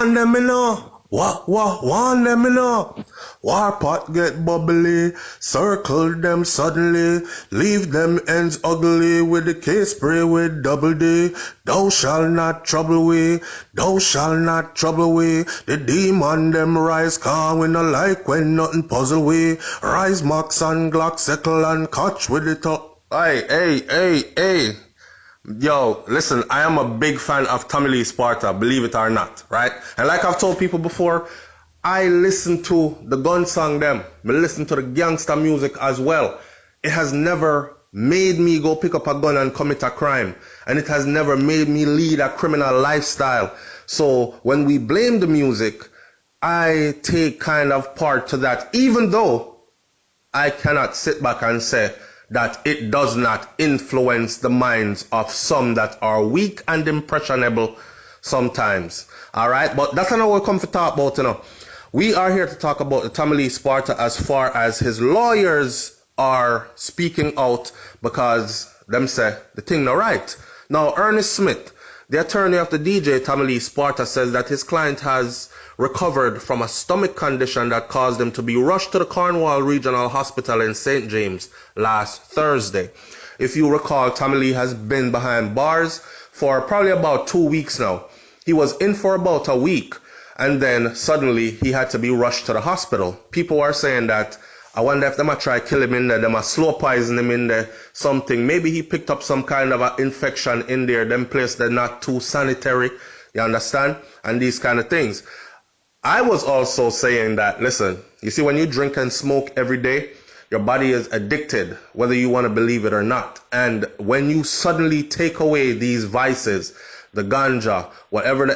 Want them me know. Want them me know. War pot get bubbly, circle them suddenly, leave them ends ugly with the case spray with double D. Thou shall not trouble we, thou shall not trouble we. The demon them rise, car we no like when nothing puzzle we. Rise Max and Glock, settle and catch with it up. Hey. Yo, listen, I am a big fan of Tommy Lee Sparta, believe it or not, right? And like I've told people before, I listen to the gun song them. I listen to the gangster music as well. It has never made me go pick up a gun and commit a crime. And it has never made me lead a criminal lifestyle. So when we blame the music, I take kind of part to that, even though I cannot sit back and say that it does not influence the minds of some that are weak and impressionable sometimes. All right, but that's not what we come to talk about, you know. We are here to talk about the Tommy Lee Sparta as far as his lawyers are speaking out because them say the thing not right. Now, Ernest Smith, the attorney of the DJ Tommy Lee Sparta, says that his client has recovered from a stomach condition that caused him to be rushed to the Cornwall Regional Hospital in St. James last Thursday. If you recall, Tommy Lee has been behind bars for probably about 2 weeks now. He was in for about a week, and then suddenly he had to be rushed to the hospital. People are saying that, I wonder if they might try kill him in there, they might slow poison him in there, something. Maybe he picked up some kind of an infection in there, them place they're not too sanitary, you understand? And these kind of things. I was also saying that, listen, you see, when you drink and smoke every day, your body is addicted, whether you want to believe it or not. And when you suddenly take away these vices, the ganja, whatever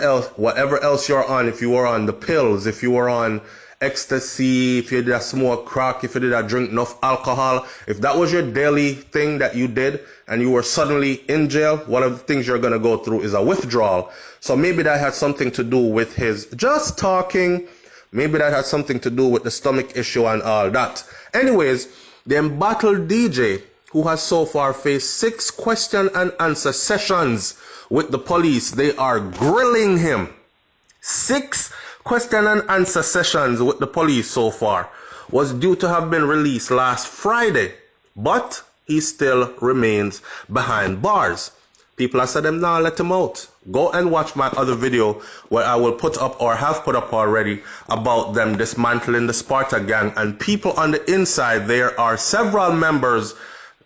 else you're on, if you were on the pills, if you were on ecstasy, if you did a smoke crack, if you did a drink enough alcohol, if that was your daily thing that you did and you were suddenly in jail, one of the things you're going to go through is a withdrawal. So maybe that had something to do with his just talking. Maybe that had something to do with the stomach issue and all that. Anyways, the embattled DJ, who has so far faced 6 question and answer sessions with the police, they are grilling him. 6 question and answer sessions with the police so far, was due to have been released last Friday, but he still remains behind bars. People have said them now, let him out. Go and watch my other video where I will put up or have put up already about them dismantling the Sparta gang, and people on the inside, there are several members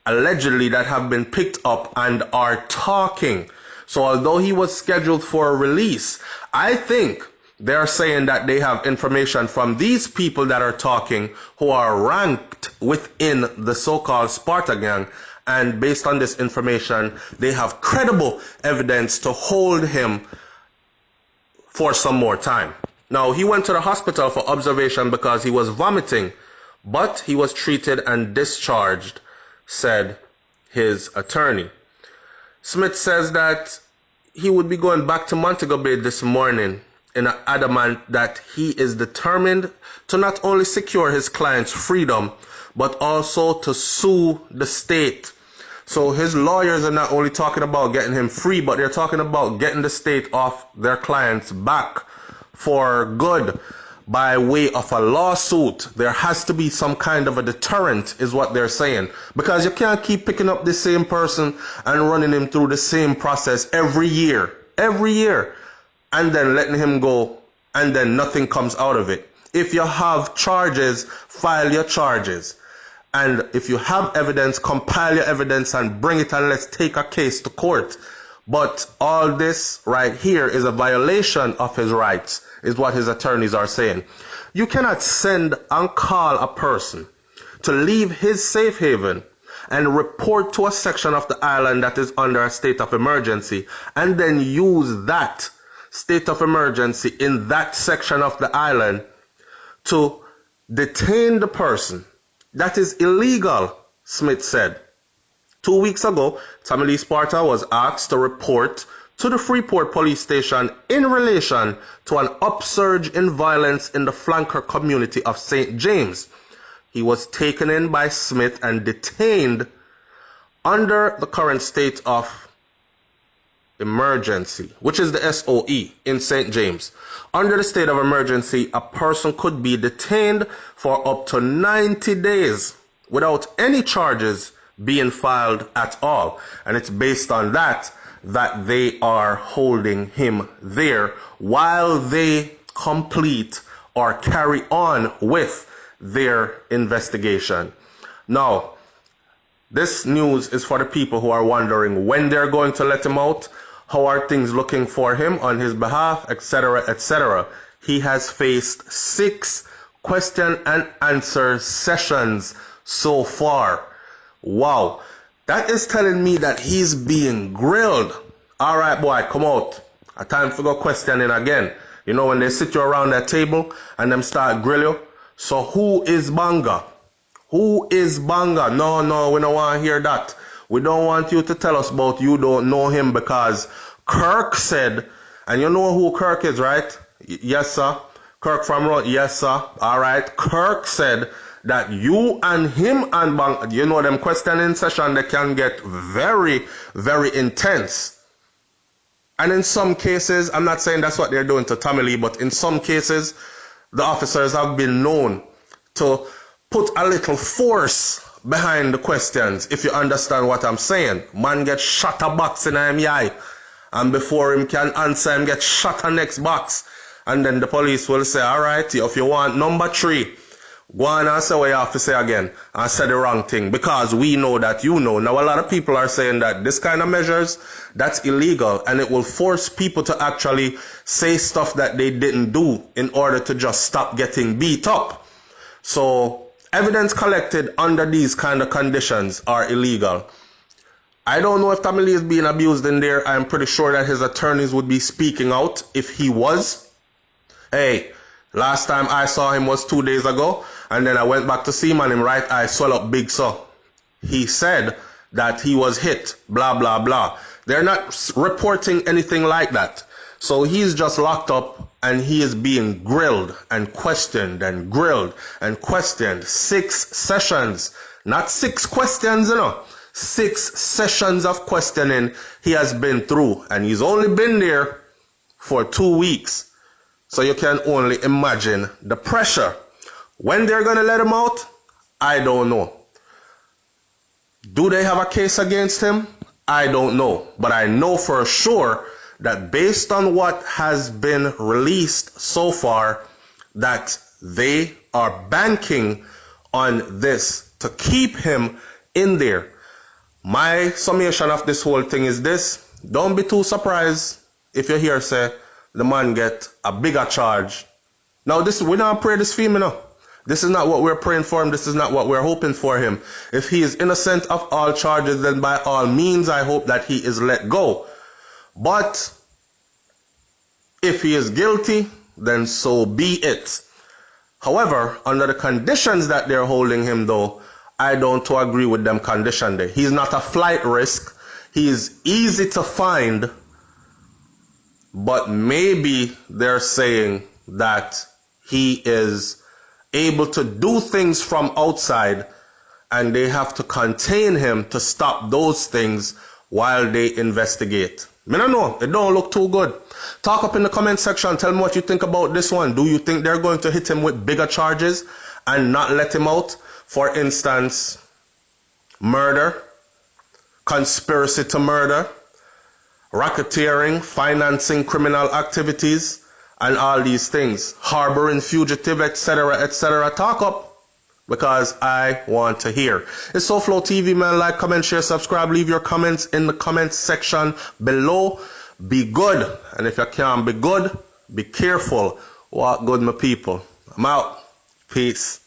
allegedly that have been picked up and are talking. So although he was scheduled for a release, I think they're saying that they have information from these people that are talking who are ranked within the so-called Sparta gang. And based on this information, they have credible evidence to hold him for some more time. Now, he went to the hospital for observation because he was vomiting, but he was treated and discharged, said his attorney. Smith says that he would be going back to Montego Bay this morning in an adamant that he is determined to not only secure his client's freedom, but also to sue the state. So his lawyers are not only talking about getting him free, but they're talking about getting the state off their client's back for good by way of a lawsuit. There has to be some kind of a deterrent, is what they're saying. Because you can't keep picking up the same person and running him through the same process every year, and then letting him go, and then nothing comes out of it. If you have charges, file your charges. And if you have evidence, compile your evidence and bring it, and let's take a case to court. But all this right here is a violation of his rights, is what his attorneys are saying. You cannot send and call a person to leave his safe haven and report to a section of the island that is under a state of emergency, and then use that state of emergency in that section of the island to detain the person. That is illegal, Smith said. 2 weeks ago, Tommy Lee Sparta was asked to report to the Freeport police station in relation to an upsurge in violence in the flanker community of St. James. He was taken in by Smith and detained under the current state of emergency, which is the SOE in St. James. Under the state of emergency, a person could be detained for up to 90 days without any charges being filed at all. And it's based on that they are holding him there while they complete or carry on with their investigation. Now, this news is for the people who are wondering when they're going to let him out, how are things looking for him on his behalf, etc., etc. He has faced 6 question and answer sessions so far. Wow. That is telling me that he's being grilled. All right, boy, come out. A time for go questioning again. You know, when they sit you around that table and them start grill you. So who is Banga? Who is Banga? No, we don't want to hear that. We don't want you to tell us about you don't know him, because Kirk said, and you know who Kirk is, right? Yes, sir. Kirk from Road. Yes, sir. All right. Kirk said that you and him and Banga, you know, them questioning session, they can get very, very intense. And in some cases, I'm not saying that's what they're doing to Tommy Lee, but in some cases, the officers have been known to put a little force behind the questions, if you understand what I'm saying. Man get shot a box in him eye, and before him can answer, him get shot a next box. And then the police will say, all right, if you want number 3, go on and say what you have to say again, and say the wrong thing, because we know that you know. Now, a lot of people are saying that this kind of measures, that's illegal, and it will force people to actually say stuff that they didn't do in order to just stop getting beat up. So, evidence collected under these kind of conditions are illegal. I don't know if Tommy Lee is being abused in there. I'm pretty sure that his attorneys would be speaking out if he was. Hey, last time I saw him was 2 days ago, and then I went back to see him and him right eye swell up big so. He said that he was hit, blah, blah, blah. They're not reporting anything like that. So he's just locked up and he is being grilled and questioned and grilled and questioned. 6 sessions, not 6 questions, you know. 6 sessions of questioning he has been through, and he's only been there for 2 weeks. So you can only imagine the pressure. When they're going to let him out, I don't know. Do they have a case against him? I don't know. But I know for sure that based on what has been released so far, that they are banking on this to keep him in there. My summation of this whole thing is this: don't be too surprised if you hear say the man get a bigger charge. Now we don't pray this for him, you know. This is not what we're praying for him. This is not what we're hoping for him. If he is innocent of all charges, then by all means I hope that he is let go. But if he is guilty, then so be it. However, under the conditions that they're holding him though, I don't agree with them condition there. He's not a flight risk. He is easy to find. But maybe they're saying that he is able to do things from outside and they have to contain him to stop those things while they investigate. I don't know. It don't look too good. Talk up in the comment section. Tell me what you think about this one. Do you think they're going to hit him with bigger charges and not let him out? For instance, murder, conspiracy to murder, racketeering, financing criminal activities, and all these things. Harboring fugitive, etc., etc. Talk up, because I want to hear. It's SoFlo TV, man. Like, comment, share, subscribe. Leave your comments in the comment section below. Be good. And if you can't be good, be careful. Walk good, my people. I'm out. Peace.